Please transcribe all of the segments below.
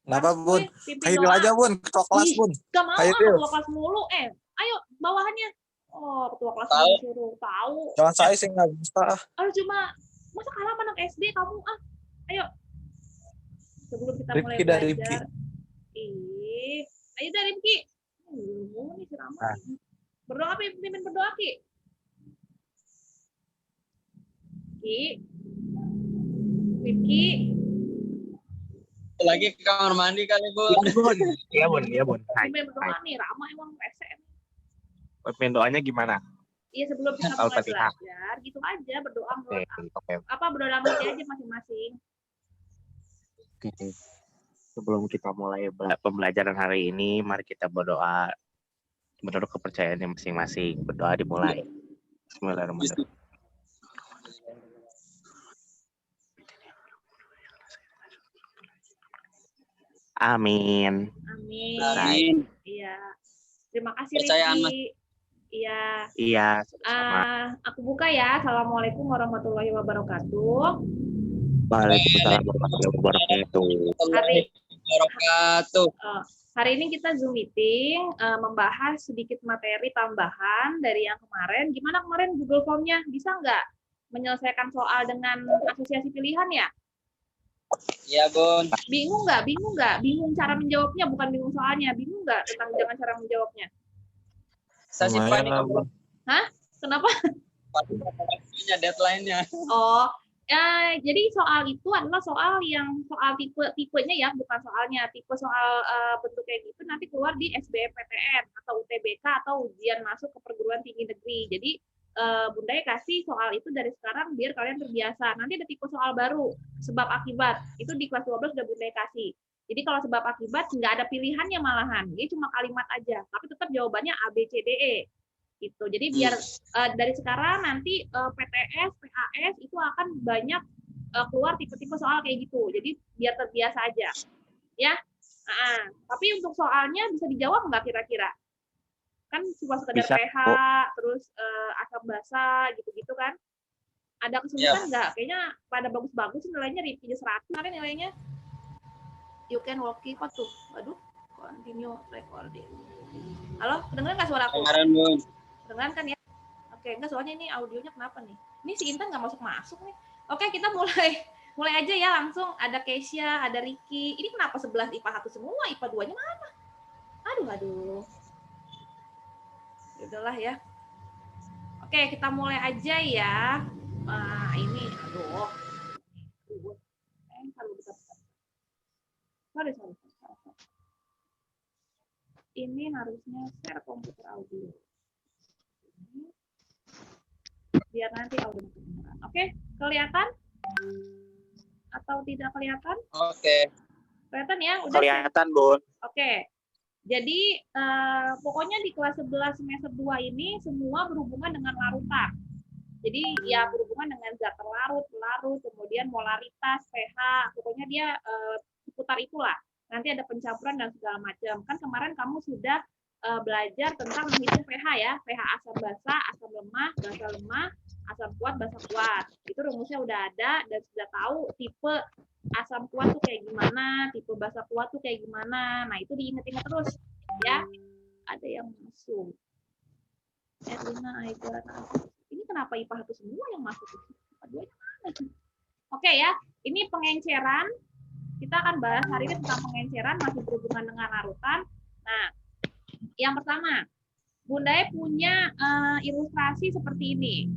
Kenapa, Bun? Pimpin Hairil doa. aja, Bun. Ketua kelas, Bun. Gak mau, Hairil. ketua kelas mulu. Ayo, bawahannya. Oh, ketua kelas mulu suruh. Tahu. Jangan saya sih nggak bisa. Cuma, masa kalah sama anak SD kamu? Ayo. Sebelum kita mulai Rifki dari belajar. Rifki. Ayo dari Rifki. Nih, ceramah. Berdoa, pimpin berdoa, Ki. Rifki. Lagi ke kamar mandi kali, Bun. Iya, Bun. Pimpin berdoa nih, ramah emang PSN. Pimpin doanya gimana? Iya, sebelum kita mulai belajar, gitu aja berdoa berdoa hati aja masing-masing. Oke. Sebelum kita mulai pembelajaran hari ini, mari kita berdoa menurut kepercayaannya masing-masing. Berdoa dimulai. Bismillahirrahmanirrahim. Amin. Iya. Terima kasih, Rifki. Iya. Aku buka ya. Assalamualaikum warahmatullahi wabarakatuh. Waalaikumsalam warahmatullahi wabarakatuh. Hari ini kita Zoom meeting membahas sedikit materi tambahan dari yang kemarin. Gimana kemarin Google Form-nya? Bisa nggak menyelesaikan soal dengan asosiasi pilihan ya? Iya, Bun. Bingung nggak? Bingung cara menjawabnya, bukan bingung soalnya. Bingung nggak tentang dengan cara menjawabnya? Saya sih panik. Hah? Kenapa? Punya deadline-nya. Oh, jadi soal itu adalah soal tipenya ya, bukan soalnya. Tipe soal bentuk kayak gitu nanti keluar di SBMPTN atau UTBK atau ujian masuk ke perguruan tinggi negeri. Jadi Bunda kasih soal itu dari sekarang biar kalian terbiasa. Nanti ada tipe soal baru, sebab akibat. Itu di kelas 12 udah Bunda kasih. Jadi kalau sebab akibat nggak ada pilihannya malahan. Dia cuma kalimat aja, tapi tetap jawabannya A, B, C, D, E. Gitu. Jadi biar dari sekarang nanti PTS, PAS itu akan banyak keluar tipe-tipe soal kayak gitu. Jadi biar terbiasa aja. Ya. Tapi untuk soalnya bisa dijawab nggak kira-kira? Kan cuma sekedar PH, terus asam basa gitu-gitu kan. Ada kesulitan nggak? Kayaknya pada bagus-bagus nilainya Rifki 100 kemarin nilainya. You can walk apa tuh? Aduh, continue recording. Halo, kedengeran nggak suara aku? Kedengeran kan ya? Oke, enggak soalnya ini audionya kenapa nih? Ini si Intan nggak masuk nih. Oke, kita mulai aja ya langsung. Ada Keisha, ada Ricky. Ini kenapa 11 IPA 1 semua? IPA 2-nya mana? Aduh. Udahlah ya. Oke, kita mulai aja ya. Ini, aduh. Sorry. Ini harusnya share komputer audio. Biar nanti audio kedengaran. Oke, kelihatan? Atau tidak kelihatan? Oke. Kelihatan ya? Udah kelihatan, Bun. Oke. Jadi pokoknya di kelas 11 semester 2 ini semua berhubungan dengan larutan. Jadi ya berhubungan dengan zat terlarut, pelarut, kemudian molaritas, pH, pokoknya dia seputar itulah. Nanti ada pencampuran dan segala macam. Kan kemarin kamu sudah belajar tentang menghitung pH ya, pH asam basa, asam lemah, basa lemah, asam kuat, basa kuat. Itu rumusnya udah ada dan sudah tahu tipe asam kuat tuh kayak gimana, tipe basa kuat tuh kayak gimana. Nah, itu diingat-ingat terus ya. Ada yang masuk. Edwina, Aigar, ini kenapa IPA 1 semua yang masuk? Oke ya, ini pengenceran. Kita akan bahas hari ini tentang pengenceran, masih berhubungan dengan larutan. Nah, yang pertama, Bunda punya ilustrasi seperti ini.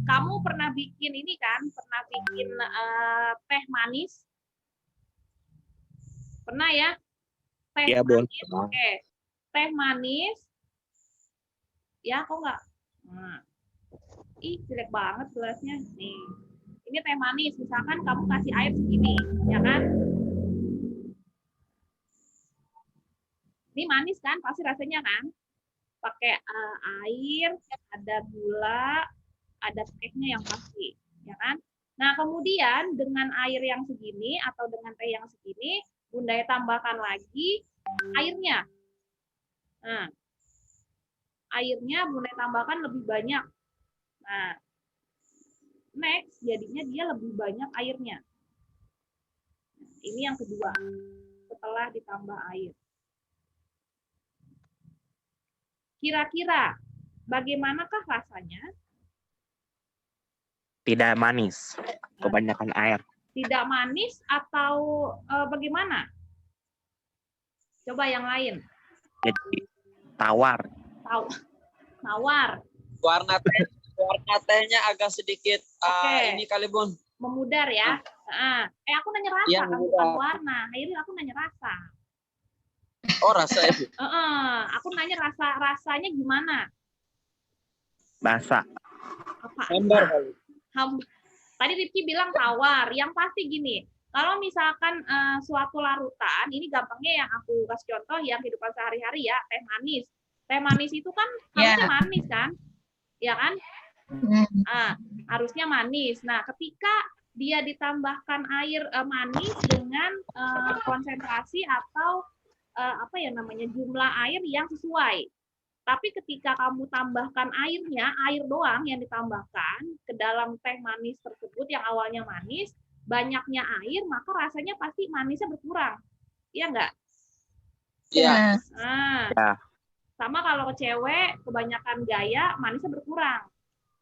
Kamu pernah bikin ini kan? Pernah bikin teh manis? Pernah ya? Teh manis. Oke. Teh manis. Ya, kok nggak? Nah. Ih, jelek banget gelasnya. Nih. Ini teh manis. Misalkan kamu kasih air segini, ya kan? Ini manis kan? Pasti rasanya kan? Pakai air, ada gula, ada tehnya yang pasti, ya kan? Nah, kemudian dengan air yang segini atau dengan teh yang segini, Bunda tambahkan lagi airnya. Nah, airnya Bunda tambahkan lebih banyak. Nah, next jadinya dia lebih banyak airnya. Nah, ini yang kedua. setelah ditambah air. Kira-kira bagaimanakah rasanya? Tidak manis. Kebanyakan air. Tidak manis atau bagaimana? Coba yang lain. Jadi tawar. Tawar. Warna tehnya agak sedikit Oke. ini kali Bun. Memudar ya. Aku nanya rasa Iya, kan, memudar. bukan warna. Akhirnya aku nanya rasa. Oh rasa itu. Aku nanya rasanya gimana? Basah. Apa? Hambar kali. Tadi Rifki bilang tawar. Yang pasti gini, kalau misalkan suatu larutan, ini gampangnya yang aku kasih contoh yang kehidupan sehari-hari ya, teh manis. Teh manis itu kan harusnya manis kan? Ya kan? Harusnya manis. Nah, ketika dia ditambahkan air manis dengan konsentrasi atau jumlah air yang sesuai. Tapi ketika kamu tambahkan airnya, air doang yang ditambahkan ke dalam teh manis tersebut yang awalnya manis, banyaknya air, maka rasanya pasti manisnya berkurang. Iya nggak? Iya. Ya. Sama kalau ke cewek, kebanyakan gaya, manisnya berkurang.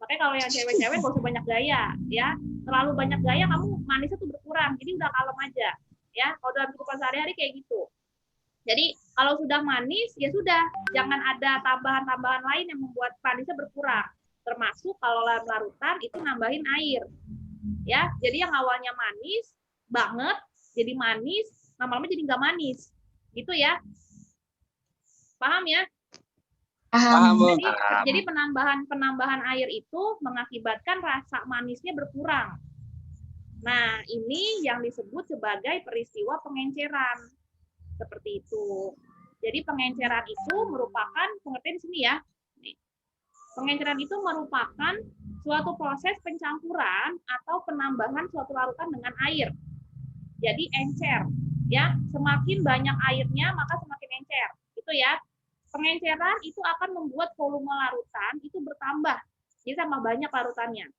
Makanya kalau yang cewek-cewek nggak usah banyak gaya, ya. Terlalu banyak gaya, kamu manisnya tuh berkurang. Jadi udah kalem aja, ya. Kalau dalam kehidupan sehari-hari kayak gitu. Jadi kalau sudah manis, ya sudah, jangan ada tambahan-tambahan lain yang membuat manisnya berkurang. Termasuk kalau dalam larutan itu nambahin air, ya. Jadi yang awalnya manis banget, jadi manis, lama-lama jadi nggak manis, gitu ya. Paham ya? Paham Bun. Jadi penambahan air itu mengakibatkan rasa manisnya berkurang. Nah, ini yang disebut sebagai peristiwa pengenceran. Seperti itu. Jadi pengenceran itu merupakan, pengertian di sini ya. Pengenceran itu merupakan suatu proses pencampuran atau penambahan suatu larutan dengan air. Jadi encer, ya. Semakin banyak airnya maka semakin encer. Itu ya. Pengenceran itu akan membuat volume larutan itu bertambah. Jadi tambah banyak larutannya.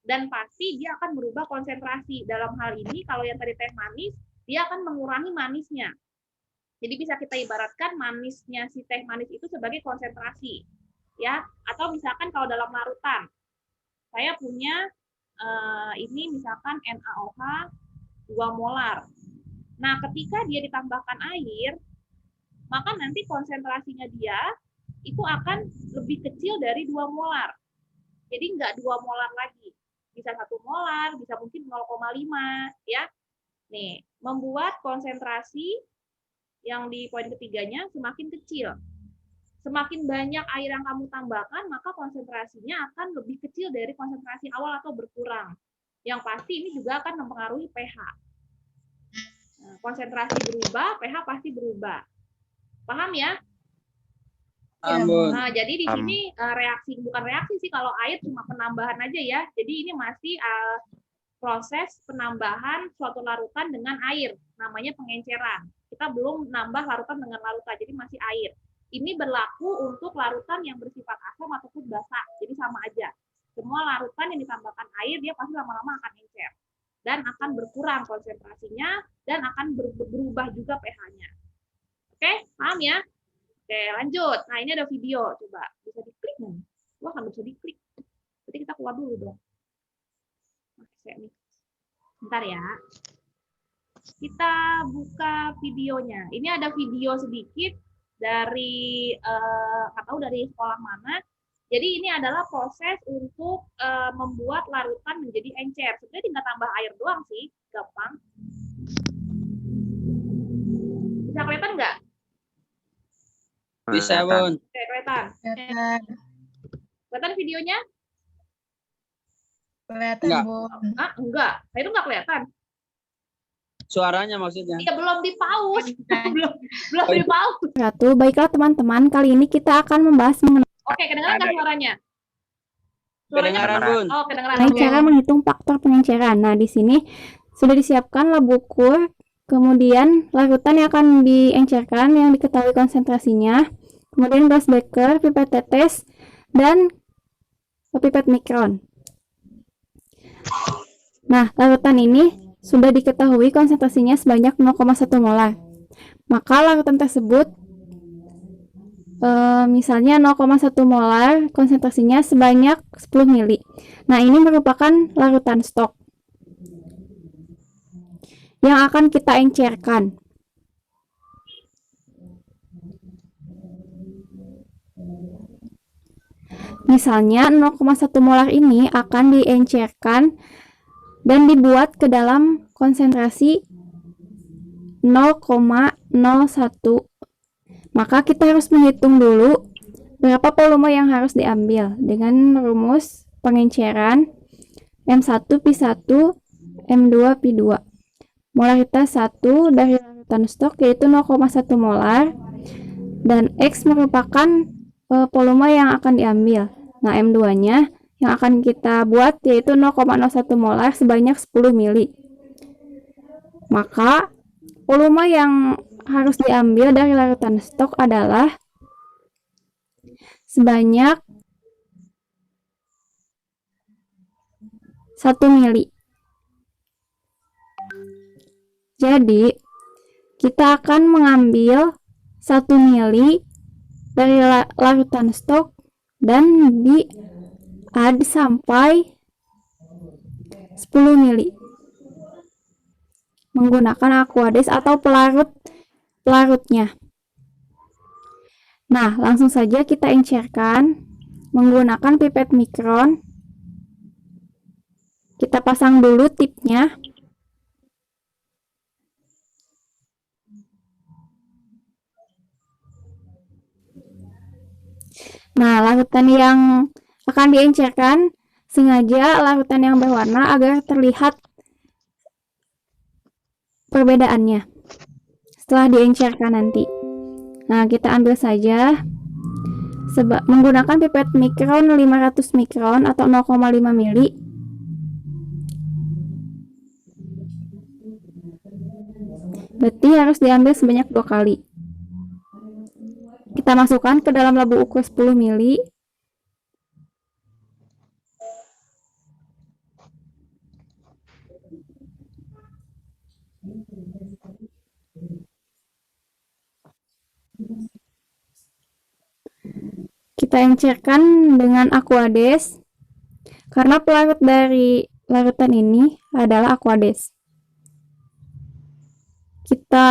Dan pasti dia akan berubah konsentrasi. Dalam hal ini kalau yang tadi teh manis, dia akan mengurangi manisnya. Jadi bisa kita ibaratkan manisnya si teh manis itu sebagai konsentrasi, ya. Atau misalkan kalau dalam larutan, saya punya ini misalkan NaOH 2 molar. Nah, ketika dia ditambahkan air, maka nanti konsentrasinya dia itu akan lebih kecil dari 2 molar. Jadi nggak 2 molar lagi. Bisa 1 molar, bisa mungkin 0,5, ya. Nih, membuat konsentrasi yang di poin ketiganya semakin kecil. Semakin banyak air yang kamu tambahkan, maka konsentrasinya akan lebih kecil dari konsentrasi awal atau berkurang. Yang pasti ini juga akan mempengaruhi pH. Nah, konsentrasi berubah, pH pasti berubah. Paham ya? Paham Bun. Nah, jadi di sini bukan reaksi sih kalau air cuma penambahan aja ya. Jadi ini masih proses penambahan suatu larutan dengan air, namanya pengenceran. Kita belum nambah larutan dengan larutan, jadi masih air. Ini berlaku untuk larutan yang bersifat asam ataupun basa, jadi sama aja. Semua larutan yang ditambahkan air, dia pasti lama-lama akan encer. Dan akan berkurang konsentrasinya, dan akan berubah juga pH-nya. Oke, paham ya? Oke, lanjut. Nah, ini ada video, coba. Bisa diklik nggak? Wah, nggak bisa diklik. Berarti kita keluar dulu dong. Bentar ya. Kita buka videonya. Ini ada video sedikit dari nggak tahu dari sekolah mana. Jadi ini adalah proses untuk membuat larutan menjadi encer. Sebenarnya tinggal tambah air doang sih, gampang. Bisa kelihatan nggak? Bisa Bun. Oke, kelihatan. Kelihatan videonya? Kelihatan, Enggak. Bun. Enggak. Nah, itu nggak kelihatan. Suaranya maksudnya. Iya, belum di-pause. belum di-pause. Baiklah teman-teman, kali ini kita akan membahas mengenai Oke, kedengeran nggak suaranya? Kedengaran Bun. Oh, kedengeran. Oke. cara menghitung faktor pengenceran. Nah, di sini sudah disiapkan lab ukur, kemudian larutan yang akan diencerkan yang diketahui konsentrasinya, kemudian gas beker, pipet tetes, dan pipet mikron. Nah, larutan ini sudah diketahui konsentrasinya sebanyak 0,1 molar. Maka larutan tersebut misalnya 0,1 molar konsentrasinya sebanyak 10 mili. Nah, ini merupakan larutan stok yang akan kita encerkan. Misalnya 0,1 molar ini akan diencerkan dan dibuat ke dalam konsentrasi 0,01. Maka kita harus menghitung dulu berapa volume yang harus diambil dengan rumus pengenceran M1Pi1 M2Pi2. Molaritas 1 dari larutan stok yaitu 0,1 molar dan X merupakan volume yang akan diambil. Nah, M2-nya yang akan kita buat yaitu 0,01 molar sebanyak 10 mili. Maka volume yang harus diambil dari larutan stok adalah sebanyak 1 mili. Jadi, kita akan mengambil 1 mili dari larutan stok dan di-add sampai 10 mili menggunakan aqueous atau pelarutnya. Nah, langsung saja kita encerkan menggunakan pipet mikron. Kita pasang dulu tipnya. Nah, larutan yang akan diencerkan sengaja larutan yang berwarna agar terlihat perbedaannya setelah diencerkan nanti. Nah, kita ambil saja menggunakan pipet mikron 500 mikron atau 0,5 mili. Berarti harus diambil sebanyak 2 kali. Kita masukkan ke dalam labu ukur 10 mili. Kita encerkan dengan aqueous karena pelarut dari larutan ini adalah aqueous. Kita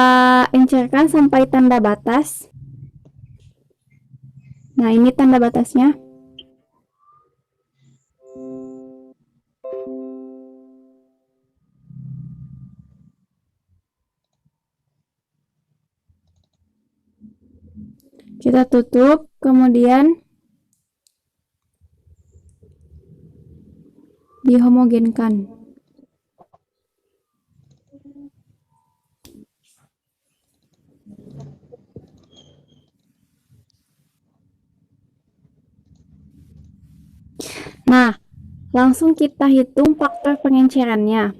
encerkan sampai tanda batas. Nah, ini tanda batasnya. Kita tutup, kemudian dihomogenkan. Nah, langsung kita hitung faktor pengencerannya.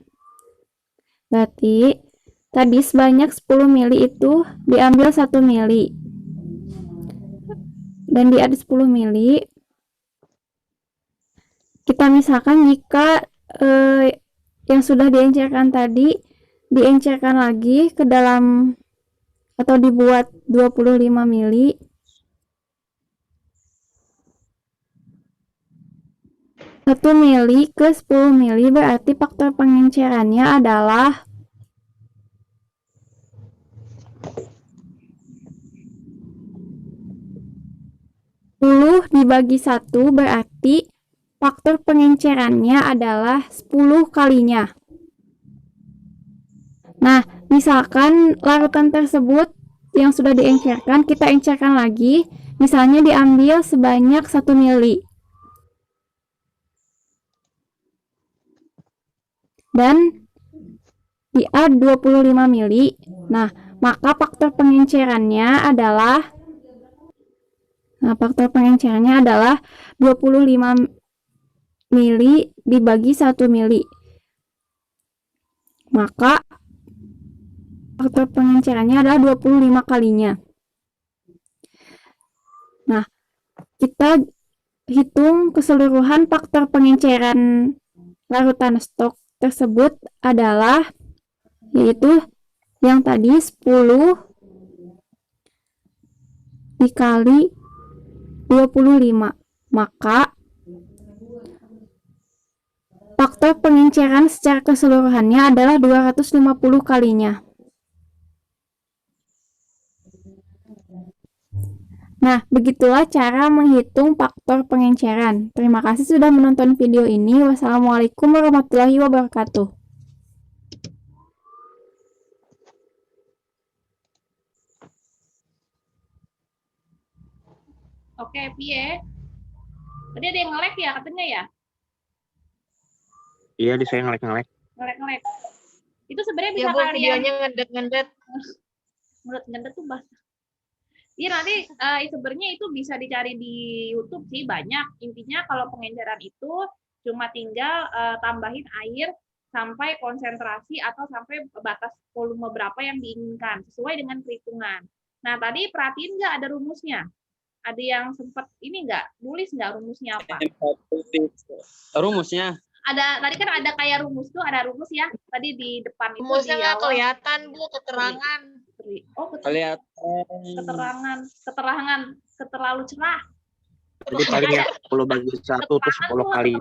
Berarti tadi sebanyak 10 mili itu diambil 1 mili. Dan di ada 10 mili. Kita misalkan jika yang sudah diencerkan tadi diencerkan lagi ke dalam atau dibuat 25 mili. Satu mili ke 10 mili berarti faktor pengencerannya adalah 10 dibagi 1 berarti faktor pengencerannya adalah 10 kalinya. Nah, misalkan larutan tersebut yang sudah diencerkan, kita encerkan lagi, misalnya diambil sebanyak 1 mili. Dan di-add 25 mili. Nah, maka faktor pengencerannya adalah 25 mili dibagi 1 mili. Maka faktor pengencerannya adalah 25 kalinya. Nah, kita hitung keseluruhan faktor pengenceran larutan stok tersebut adalah yaitu yang tadi 10 dikali 25. Maka faktor pengenceran secara keseluruhannya adalah 250 kalinya. Nah, begitulah cara menghitung faktor pengenceran. Terima kasih sudah menonton video ini. Wassalamualaikum warahmatullahi wabarakatuh. Oke, piye? Tadi ada yang nge-lag ya katanya ya? Iya, di saya ngelek-ngelek. Nge-lag. Itu sebenarnya bisa Ya Bu, kalian videonya ngedet-ngedet. ngedet tuh bahasa. Iya nanti sebenarnya itu bisa dicari di YouTube sih banyak. Intinya kalau pengenceran itu cuma tinggal tambahin air sampai konsentrasi atau sampai batas volume berapa yang diinginkan sesuai dengan perhitungan. Nah tadi perhatiin nggak ada rumusnya? Ada yang sempat ini nggak nulis nggak rumusnya apa? Rumusnya. Ada tadi kan ada kayak rumus tuh ada rumus ya tadi di depan itu Rumusnya di nggak awal. kelihatan Bu, keterangan. Oh Kelihatan. keterangan terlalu cerah. Jadi palingnya 10 bagi 1 terus 10 kali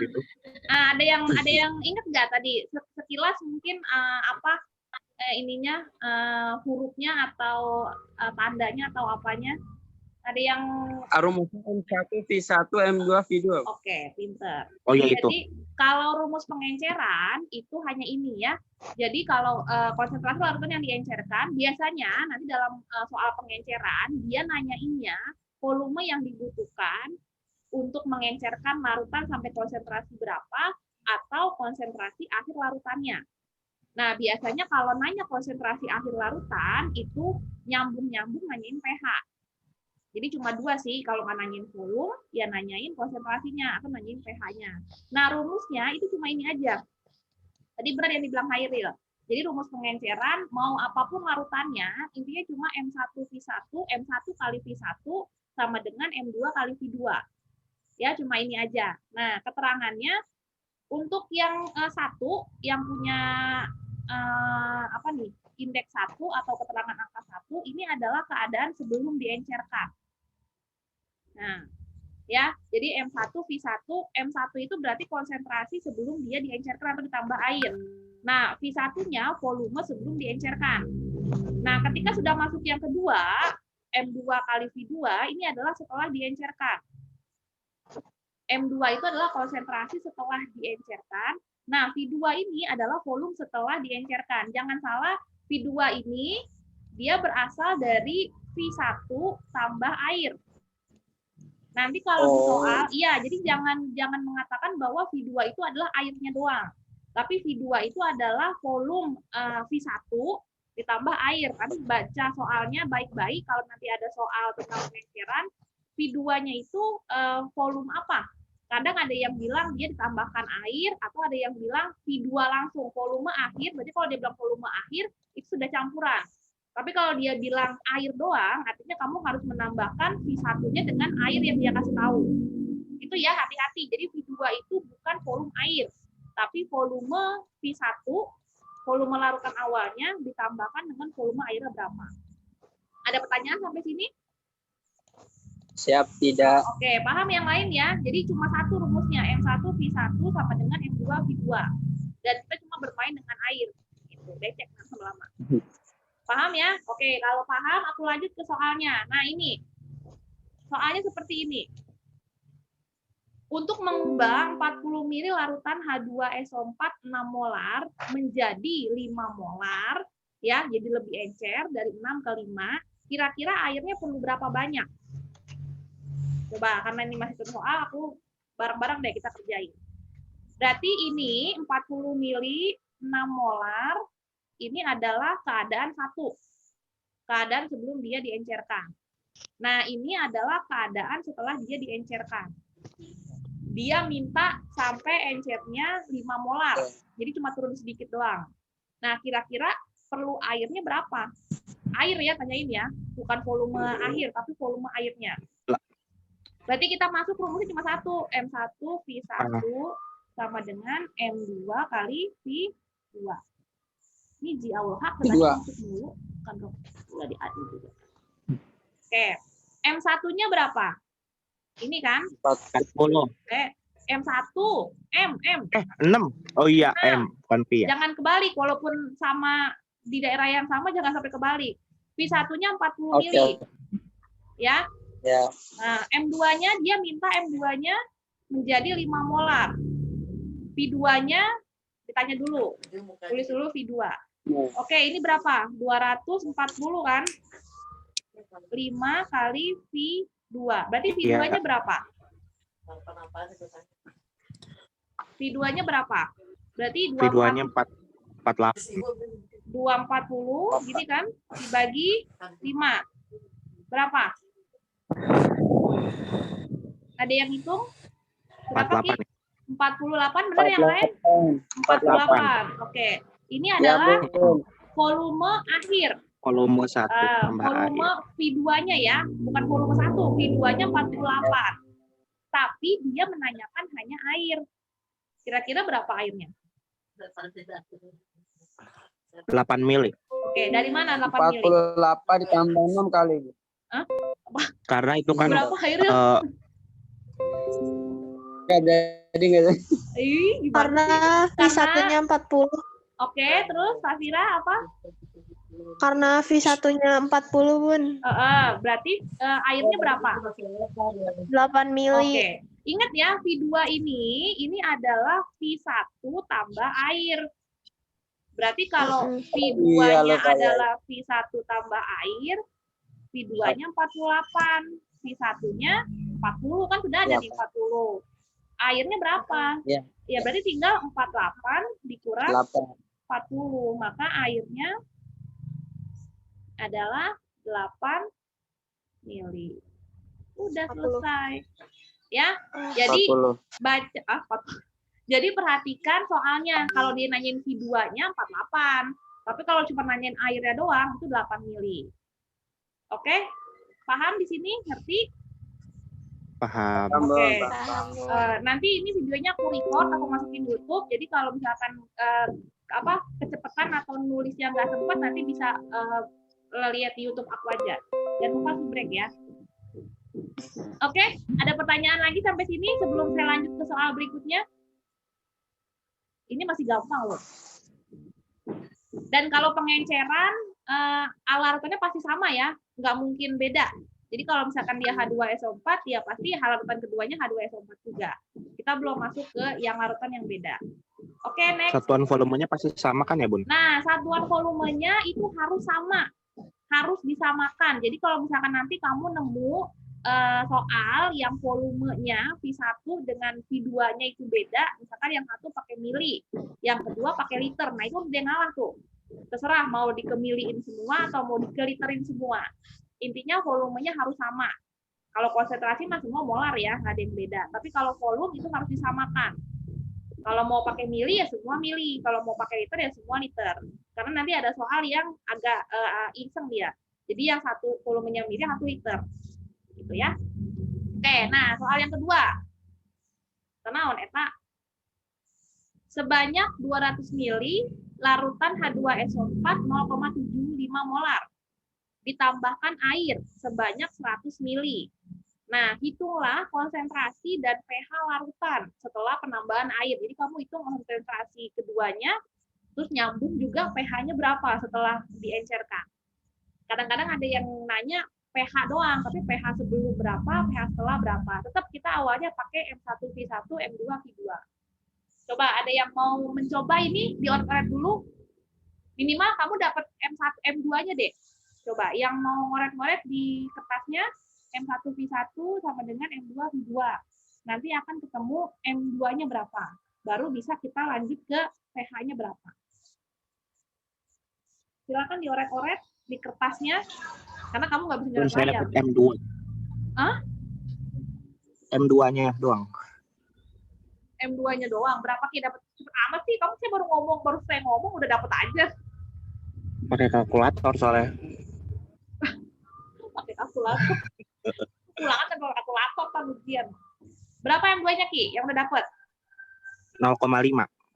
gitu. Ada yang ingat nggak tadi sekilas mungkin ininya hurufnya atau tandanya atau apanya? Ada yang Rumusnya M1 V1 M2 V2. Oke, pinter. Oh iya itu. Jadi kalau rumus pengenceran itu hanya ini ya. Jadi kalau konsentrasi larutan yang diencerkan, biasanya nanti dalam soal pengenceran dia nanyainnya volume yang dibutuhkan untuk mengencerkan larutan sampai konsentrasi berapa atau konsentrasi akhir larutannya. Nah, biasanya kalau nanya konsentrasi akhir larutan itu nyambung-nyambung nanyain pH. Jadi cuma dua sih, kalau nggak nanyain volume, ya nanyain konsentrasinya atau nanyain pH-nya. Nah, rumusnya itu cuma ini aja. Tadi benar yang dibilang Hairil. Jadi rumus pengenceran, mau apapun larutannya, intinya cuma M1V1, M1 kali V1 sama dengan M2 kali V2. Ya, cuma ini aja. Nah, keterangannya, untuk yang satu, yang punya indeks 1 atau keterangan angka 1, ini adalah keadaan sebelum diencerkan. Nah, ya, jadi M1V1, M1 itu berarti konsentrasi sebelum dia diencerkan atau ditambah air. Nah, V1-nya volume sebelum diencerkan. Nah, ketika sudah masuk yang kedua, M2 kali V2, ini adalah setelah diencerkan. M2 itu adalah konsentrasi setelah diencerkan. Nah, V2 ini adalah volume setelah diencerkan. Jangan salah, V2 ini dia berasal dari V1 tambah air. Nanti kalau di soal, iya, jadi jangan mengatakan bahwa V2 itu adalah airnya doang. Tapi V2 itu adalah volume V1 ditambah air. Nanti baca soalnya baik-baik, kalau nanti ada soal tentang pengenceran, V2-nya itu volume apa? Kadang ada yang bilang dia ditambahkan air, atau ada yang bilang V2 langsung, volume akhir. Berarti kalau dia bilang volume akhir, itu sudah campuran. Tapi kalau dia bilang air doang, artinya kamu harus menambahkan V1-nya dengan air yang dia kasih tahu. Itu ya, hati-hati. Jadi V2 itu bukan volume air, tapi volume V1, volume larutan awalnya ditambahkan dengan volume airnya berapa. Ada pertanyaan sampai sini? Siap, tidak. Oke, paham yang lain ya? Jadi cuma satu rumusnya, M1 V1 sama dengan M2 V2. Dan kita cuma bermain dengan air. Itu, becek lama-lama. Paham ya? Oke, kalau paham aku lanjut ke soalnya. Nah, ini. Soalnya seperti ini. Untuk mengubah 40 ml larutan H2SO4 6 molar menjadi 5 molar, ya, jadi lebih encer dari 6 ke 5, kira-kira airnya perlu berapa banyak? Coba, karena ini masih soal, aku bareng-bareng deh kita kerjain. Berarti ini 40 ml 6 molar, ini adalah keadaan 1. Keadaan sebelum dia diencerkan. Nah, ini adalah keadaan setelah dia diencerkan. Dia minta sampai encernya 5 molar. Jadi cuma turun sedikit doang. Nah, kira-kira perlu airnya berapa? Air ya, tanyain ya. Bukan volume akhir, tapi volume airnya. Berarti kita masuk rumusnya cuma satu. M1 V1 sama dengan M2 kali V2. Ini Ji Allah hak masuk dulu. Kan dong. Udah diadu juga. Oke. Oke. M1-nya berapa? Ini kan? 40. M1. M. 6. Oh iya, Nah. M. Bukan P ya. Jangan kebalik, walaupun sama di daerah yang sama jangan sampai kebalik. V1-nya 40 Oke. mili. Ya. Ya. Nah, M2-nya dia minta M2-nya menjadi 5 molar. V2-nya ditanya dulu. Tulis dulu V2. Oke, ini berapa? 240 kan? 5 kali V2. Berarti V2-nya berapa? V2-nya berapa? Berarti V2-nya 48. 240 gini kan? Dibagi 5. Berapa? Ada yang hitung? Berapa, Ki? 48, benar yang lain? 48. Oke. Ini adalah volume akhir. Volume 1 tambah Volume air. V2-nya ya, bukan volume 1. V2-nya 48. Tapi dia menanyakan hanya air. Kira-kira berapa airnya? 8 mili. Oke, dari mana 8 mili? 48 ditambah 6 kali. Karena itu kan Berapa airnya? Nggak jadi. Gimana Karena sih? V1-nya 40. Oke, terus Safira apa? Karena V1-nya 40, Bun. Berarti airnya berapa? 8 mili. Oke. Ingat ya, V2 ini adalah V1 tambah air. Berarti kalau V2-nya Iya, lupa ya. adalah V1 tambah air, V2-nya 48. V1-nya 40 kan sudah ada Iya, di 40. Airnya berapa? Iya. Ya berarti tinggal 48 dikurang 8. 40. Maka airnya adalah 8 mili. Udah 40. selesai. Ya. Jadi 40. baca jadi perhatikan soalnya kalau dia nanyain V2-nya 48. Tapi kalau cuma nanyain airnya doang itu 8 mili. Oke? Paham di sini? Ngerti? Paham. Oke. Nanti ini videonya aku record, aku masukin YouTube. Jadi kalau misalkan kecepatan atau nulisnya nggak sempat, nanti bisa lihat di YouTube aku aja. Jangan lupa break ya. Oke, ada pertanyaan lagi sampai sini sebelum saya lanjut ke soal berikutnya? Ini masih gampang loh. Dan kalau pengenceran, larutannya pasti sama ya, nggak mungkin beda. Jadi kalau misalkan dia H2SO4, ya pasti larutan keduanya H2SO4 juga. Kita belum masuk ke yang larutan yang beda. Oke, next. Satuan volumenya pasti sama kan ya, Bun? Nah, satuan volumenya itu harus sama. Harus disamakan. Jadi kalau misalkan nanti kamu nemu soal yang volumenya V1 dengan V2-nya itu beda, misalkan yang satu pakai mili, yang kedua pakai liter. Nah, itu dia ngalah tuh. Terserah mau dikemiliin semua atau mau dikeliterin semua. Intinya volumenya harus sama. Kalau konsentrasi mah semua molar ya, nggak ada yang beda. Tapi kalau volume itu harus disamakan. Kalau mau pakai mili ya semua mili, kalau mau pakai liter ya semua liter. Karena nanti ada soal yang agak iseng dia. Jadi yang satu volumenya mili, 1 liter. Gitu ya. Oke, nah soal yang kedua. Kenaon eta? Sebanyak 200 mili larutan H2SO4 0,75 molar. Ditambahkan air sebanyak 100 mili. Nah, hitunglah konsentrasi dan pH larutan setelah penambahan air. Jadi kamu hitung konsentrasi keduanya, terus nyambung juga pH-nya berapa setelah diencerkan. Kadang-kadang ada yang nanya pH doang, tapi pH sebelum berapa, pH setelah berapa. Tetap kita awalnya pakai M1V1, M2V2. Coba ada yang mau mencoba ini, di-on-oret dulu. Minimal kamu dapat M1, M2-nya deh. Coba, yang mau ngoret-ngoret di kertasnya, M1V1 sama dengan M2V2. Nanti akan ketemu M2-nya berapa. Baru bisa kita lanjut ke pH-nya berapa. Silakan dioret-oret di kertasnya, karena kamu nggak bisa Bun, nyerap saya layar. dapat M2. Hah? M2-nya doang. M2-nya doang. Berapa Ki dapat? Cepet amat sih, kamu sih baru saya ngomong udah dapat aja. Pakai kalkulator soalnya. Pakai kalkulator. Ulangan dengan kalkulator kan ujian. Berapa M2-nya Ki yang udah dapat? 0,5.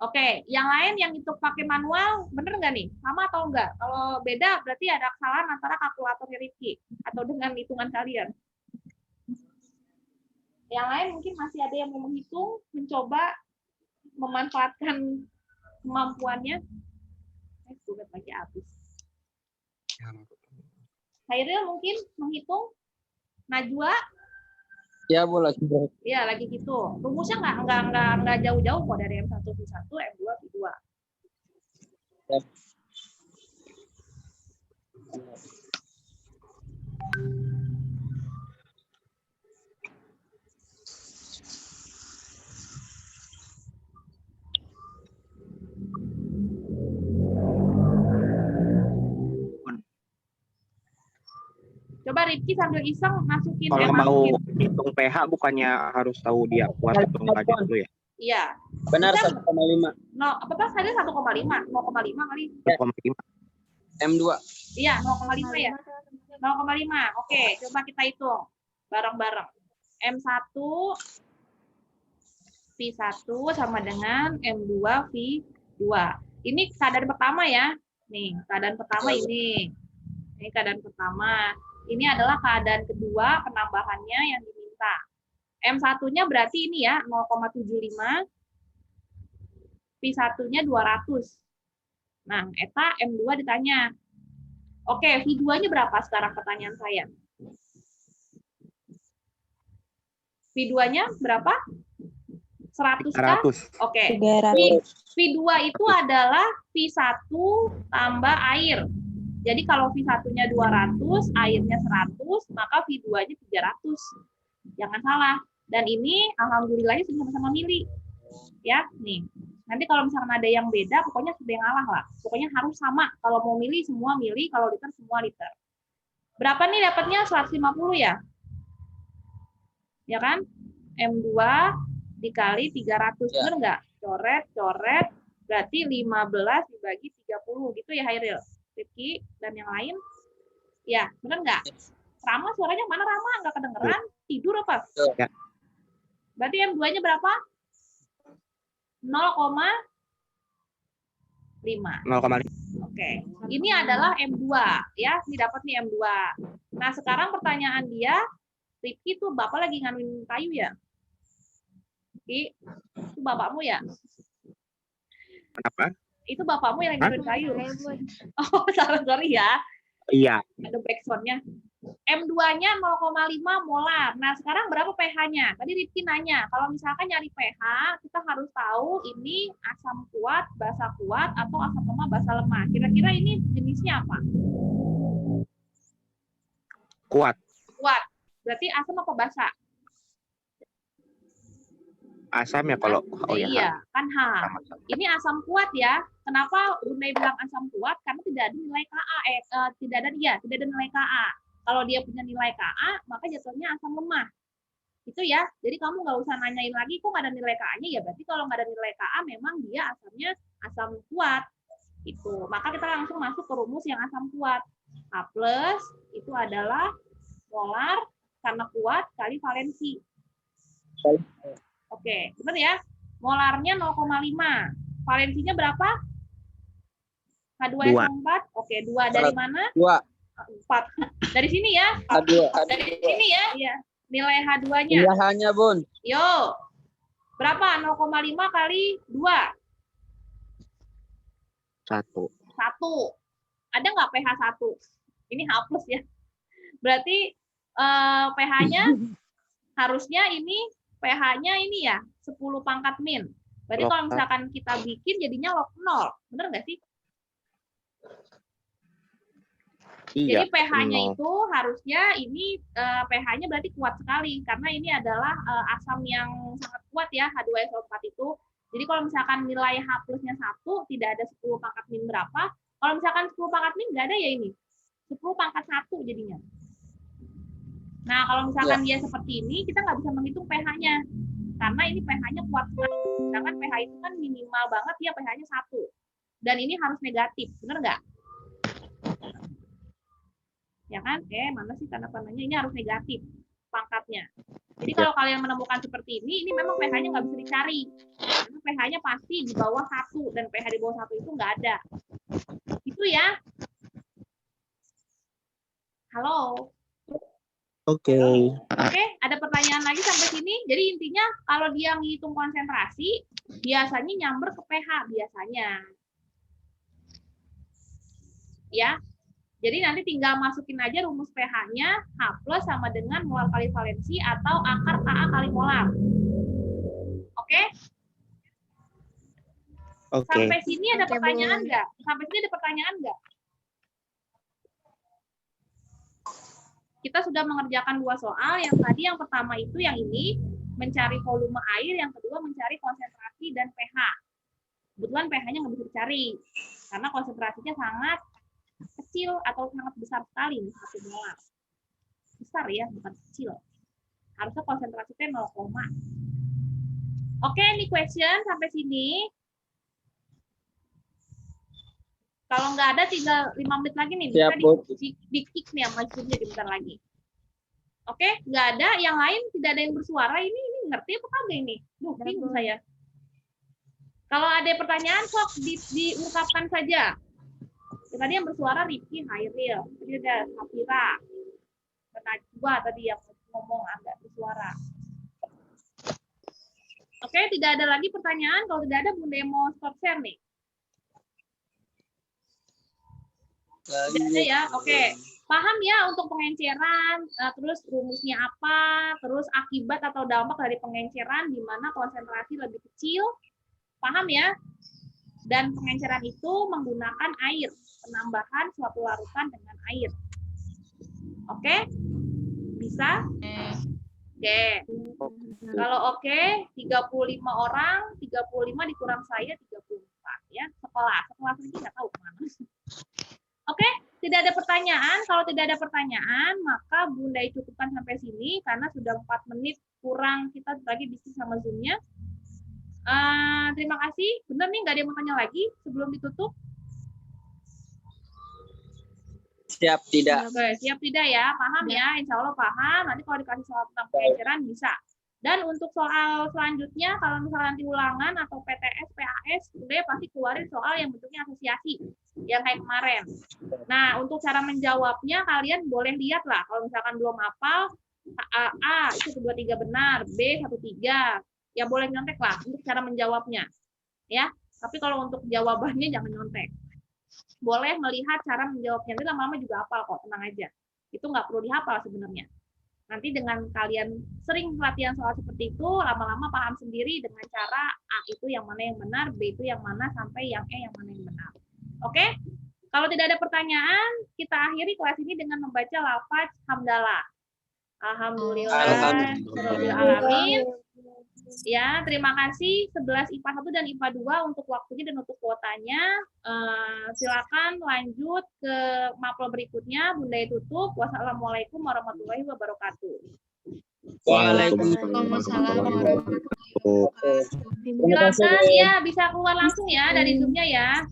Oke, yang lain yang itu pakai manual, bener nggak nih? Sama atau enggak? Kalau beda, berarti ada kesalahan antara kalkulatornya Rifki atau dengan hitungan kalian. Yang lain mungkin masih ada yang mau menghitung, mencoba memanfaatkan kemampuannya. Sudah lagi habis. Hairil mungkin menghitung. Najwa, Ya boleh. ya lagi gitu. Rumusnya nggak jauh-jauh kok dari M1 V1, M2 V2. Ya. Coba Rifki sambil iseng masukin Kalau M1. mau hitung pH bukannya harus tahu dia kuat atau enggaknya dulu ya? Iya. Benar Bisa. 1,5. No, apa pas ada 1,5, 0,5 kali. 1,5. M2. Iya, 0,5 ya. 0,5. Oke, coba kita hitung bareng-bareng. M1 V1 sama dengan M2 V2. Ini keadaan pertama ya. Nih, keadaan pertama ini. Ini keadaan pertama. Ini adalah keadaan kedua penambahannya yang diminta. M1-nya berarti ini ya, 0,75. V1-nya 200. Nah, eta M2 ditanya. Oke, V2-nya berapa sekarang pertanyaan saya? V2-nya berapa? 100 kah? 100. Oke. 300. V2 itu adalah V1 tambah air. Jadi kalau V1-nya 200, airnya 100, maka V2-nya 300. Jangan salah. Dan ini alhamdulillahnya sudah sama-sama mili. Ya, nih. Nanti kalau misalkan ada yang beda, pokoknya sudah yang ngalah lah. Pokoknya harus sama. Kalau mau milih, semua milih. Kalau liter, semua liter. Berapa nih dapatnya? 150 ya? Ya kan? M2 dikali 300. Ya. Benar nggak? Coret. Berarti 15 dibagi 30. Gitu ya, Hairil? Rifki dan yang lain? Ya, benar nggak? Rama, suaranya mana Rama? Nggak kedengeran? Tidur apa? Ya. Berarti M2-nya berapa? 0,5. 0,5. Oke. Ini adalah M2 ya. Ini dapat nih M2. Nah, sekarang pertanyaan dia, Rifki tuh Bapak lagi nganuin kayu ya? Rifki, itu bapakmu ya? Kenapa? Itu bapakmu yang lagi nganuin kayu. Oh, sorry ya. Iya. Ada backsound-nya. M2-nya 0,5 molar. Nah, sekarang berapa pH-nya? Tadi Rifki nanya, kalau misalkan nyari pH, kita harus tahu ini asam kuat, basa kuat, atau asam lemah, basa lemah. Kira-kira ini jenisnya apa? Kuat. Kuat. Berarti asam apa basa? Asam ya kalau Iya, kan H. sama-sama. Ini asam kuat ya. Kenapa Bunda bilang asam kuat? Karena tidak ada nilai Ka. Tidak ada nilai Ka. Kalau dia punya nilai Ka, maka jatuhnya asam lemah. Itu ya. Jadi kamu nggak usah nanyain lagi kok nggak ada nilai Ka-nya ya. Berarti kalau nggak ada nilai Ka, memang dia asamnya asam kuat. Itu. Maka kita langsung masuk ke rumus yang asam kuat. H+ itu adalah molar karena kuat kali valensi. Oke, benar ya? Molarnya 0,5. Valensinya berapa? H2SO4. Oke, 2 dari mana? 2. 4. Dari sini ya? H2. Dari sini ya? Iya. Nilai H2-nya. Pilihannya, Bun. Yo. Berapa? 0,5 kali 2. 1. 1. Ada nggak pH 1? Ini H+ ya. Berarti pH-nya harusnya ini pH-nya ini ya 10 pangkat min. Berarti kalau misalkan kita bikin jadinya log 0. Bener nggak sih? Iya. Jadi pH-nya 0. itu harusnya ini pH-nya berarti kuat sekali karena ini adalah asam yang sangat kuat ya H2SO4 itu. Jadi kalau misalkan nilai H+-nya 1 tidak ada 10 pangkat min berapa. Kalau misalkan 10 pangkat min nggak ada ya ini. 10 pangkat 1 jadinya. Nah, kalau misalkan dia seperti ini, kita nggak bisa menghitung pH-nya. Karena ini pH-nya kuat sekali. Sedangkan pH itu kan minimal banget ya pH-nya 1. Dan ini harus negatif, bener nggak? Ya kan? Mana sih tanda-tandanya? Ini harus negatif pangkatnya. Jadi kalau kalian menemukan seperti ini memang pH-nya nggak bisa dicari. Karena pH-nya pasti di bawah 1 dan pH di bawah 1 itu nggak ada. Itu ya. Halo. Oke. Oke, ada pertanyaan lagi sampai sini. Jadi intinya kalau dia ngitung konsentrasi, biasanya nyamber ke pH biasanya. Ya. Jadi nanti tinggal masukin aja rumus pH-nya H+ sama dengan molar kali valensi atau akar Ka kali molar. Oke? Oke. Sampai sini ada Oke, pertanyaan Bun. nggak? Sampai sini ada pertanyaan nggak? Kita sudah mengerjakan 2 soal. Yang tadi yang pertama itu yang ini mencari volume air, yang kedua mencari konsentrasi dan pH. Kebetulan pH-nya nggak bisa dicari karena konsentrasinya sangat kecil atau sangat besar sekali nih 1 molar. Besar ya, bukan kecil. Harusnya konsentrasinya 0, Oke, ini question sampai sini. Kalau nggak ada tinggal 5 menit lagi nih, bisa Siap, Bu. di-kick nih sama Zoom-nya bentar lagi. Oke, nggak ada. Yang lain tidak ada yang bersuara. Ini ngerti apa kagak ini? Duh, bingung saya. Kalau ada pertanyaan, sok diungkapkan saja. Tadi yang bersuara Rifki, Hairil. Tadi ada Safira. Dan Najwa tadi yang ngomong agak bersuara. Oke, tidak ada lagi pertanyaan. Kalau tidak ada, Bunda mau stop share nih. Tidak ada ya? Oke. Paham ya untuk pengenceran, terus rumusnya apa, terus akibat atau dampak dari pengenceran di mana konsentrasi lebih kecil. Paham ya? Dan pengenceran itu menggunakan air, penambahan suatu larutan dengan air. Oke? Bisa? Oke. Kalau oke, 35 orang, 35 dikurang saya 34 ya. Sekolah lagi nggak tahu kemana. Oke, tidak ada pertanyaan. Kalau tidak ada pertanyaan, maka Bunda cukupkan sampai sini karena sudah 4 menit kurang kita lagi diskusi sama Zoom-nya. Terima kasih. Benar nih, nggak ada yang mau tanya lagi sebelum ditutup? Siap tidak? Oke, siap tidak ya? Paham ya? Insya Allah paham. Nanti kalau dikasih soal tentang pengenceran bisa. Dan untuk soal selanjutnya, kalau misalnya nanti ulangan atau PTS, PAS, udah pasti keluarin soal yang bentuknya asosiasi, yang kayak kemarin. Nah, untuk cara menjawabnya, kalian boleh lihat lah. Kalau misalkan belum hafal, A itu 2, 3 benar, B 1, 3. Ya boleh nyontek lah untuk cara menjawabnya. Ya, tapi kalau untuk jawabannya jangan nyontek. Boleh melihat cara menjawabnya. Nanti lama-lama juga hafal kok, tenang aja. Itu nggak perlu dihafal sebenarnya. Nanti dengan kalian sering latihan soal seperti itu, lama-lama paham sendiri dengan cara A itu yang mana yang benar, B itu yang mana, sampai yang E yang mana yang benar. Oke? Kalau tidak ada pertanyaan, kita akhiri kelas ini dengan membaca lafaz hamdalah. Alhamdulillah, Rabbil alamin. Ya, terima kasih 11 IPA 1 dan IPA 2 untuk waktunya dan untuk kuotanya. Silakan lanjut ke mapel berikutnya. Bunda tutup. Wassalamualaikum warahmatullahi wabarakatuh. Waalaikumsalam. Silakan ya bisa keluar langsung ya dari Zoom-nya ya.